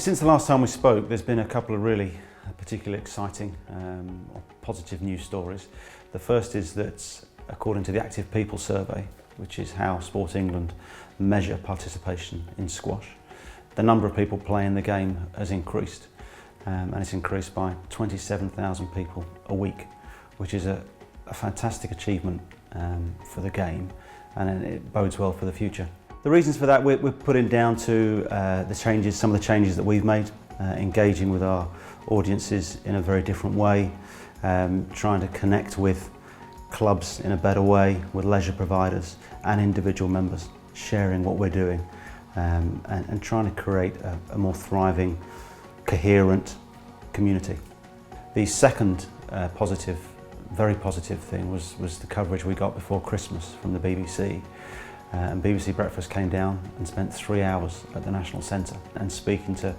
Since the last time we spoke, there's been a couple of really particularly exciting or positive news stories. The first is that, according to the Active People Survey, which is how Sport England measure participation in squash, the number of people playing the game has increased, and it's increased by 27,000 people a week, which is a fantastic achievement for the game, and it bodes well for the future. The reasons for that we're putting down to some of the changes that we've made, engaging with our audiences in a very different way, trying to connect with clubs in a better way, with leisure providers and individual members, sharing what we're doing, and trying to create a more thriving, coherent community. The second very positive thing was the coverage we got before Christmas from the BBC. And BBC Breakfast came down and spent 3 hours at the National Centre and speaking to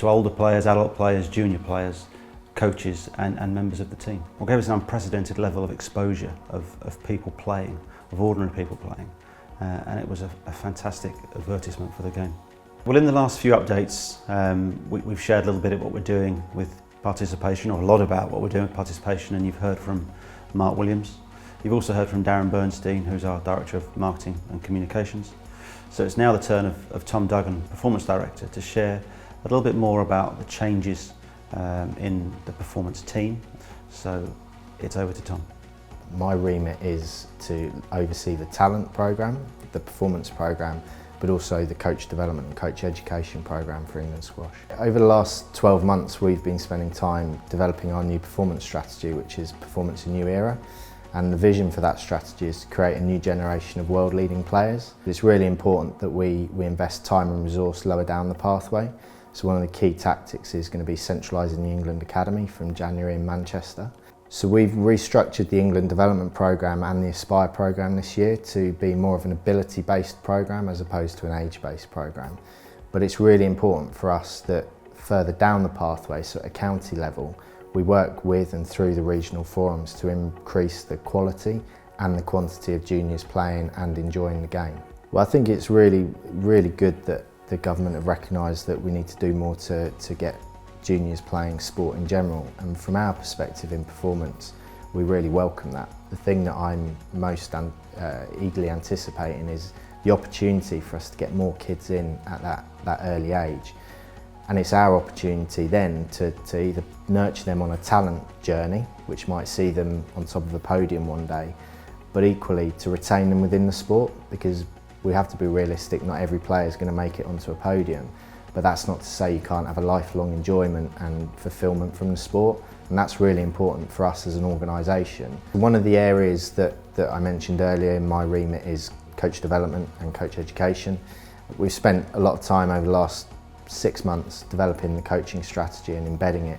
older players, adult players, junior players, coaches and members of the team. It gave us an unprecedented level of exposure of people playing, of ordinary people playing, and it was a fantastic advertisement for the game. Well, in the last few updates, we've shared a little bit of what we're doing with participation, or a lot about what we're doing with participation, and you've heard from Mark Williams. You've also heard from Darren Bernstein, who's our Director of Marketing and Communications. So it's now the turn of Tom Duggan, Performance Director, to share a little bit more about the changes in the performance team. So it's over to Tom. My remit is to oversee the talent programme, the performance programme, but also the coach development and coach education programme for England Squash. Over the last 12 months, we've been spending time developing our new performance strategy, which is Performance a New Era. And the vision for that strategy is to create a new generation of world-leading players. It's really important that we invest time and resource lower down the pathway. So one of the key tactics is going to be centralising the England Academy from January in Manchester. So we've restructured the England Development Programme and the Aspire programme this year to be more of an ability-based programme as opposed to an age-based programme. But it's really important for us that further down the pathway, so at a county level, we work with and through the regional forums to increase the quality and the quantity of juniors playing and enjoying the game. Well, I think it's really good that the government have recognised that we need to do more to get juniors playing sport in general, and from our perspective in performance, we really welcome that. The thing that I'm most eagerly anticipating is the opportunity for us to get more kids in at that early age. And it's our opportunity then to either nurture them on a talent journey, which might see them on top of a podium one day, but equally to retain them within the sport, because we have to be realistic, not every player is going to make it onto a podium, but that's not to say you can't have a lifelong enjoyment and fulfilment from the sport, and that's really important for us as an organisation. One of the areas that I mentioned earlier in my remit is coach development and coach education. We've spent a lot of time over the last 6 months developing the coaching strategy and embedding it.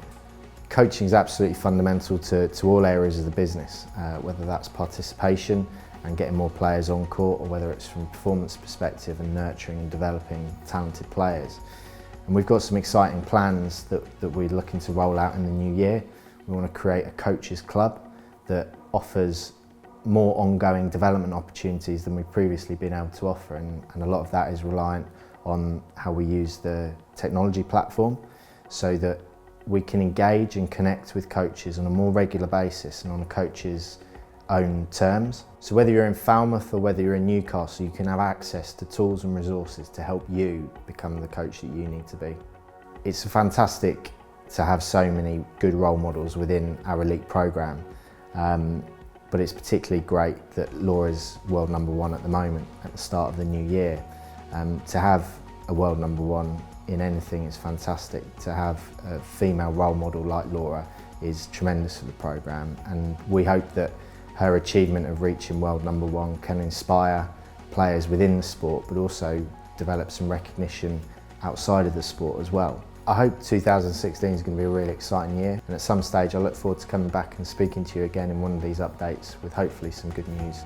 Coaching is absolutely fundamental to all areas of the business, whether that's participation and getting more players on court, or whether it's from a performance perspective and nurturing and developing talented players. And we've got some exciting plans that we're looking to roll out in the new year. We want to create a coaches club that offers more ongoing development opportunities than we've previously been able to offer, and a lot of that is reliant on how we use the technology platform so that we can engage and connect with coaches on a more regular basis and on a coach's own terms. So whether you're in Falmouth or whether you're in Newcastle, you can have access to tools and resources to help you become the coach that you need to be. It's fantastic to have so many good role models within our elite programme, but it's particularly great that Laura's world number one at the moment at the start of the new year. To have a world number one in anything is fantastic. To have a female role model like Laura is tremendous for the programme, and we hope that her achievement of reaching world number one can inspire players within the sport, but also develop some recognition outside of the sport as well. I hope 2016 is going to be a really exciting year, and at some stage I look forward to coming back and speaking to you again in one of these updates with hopefully some good news.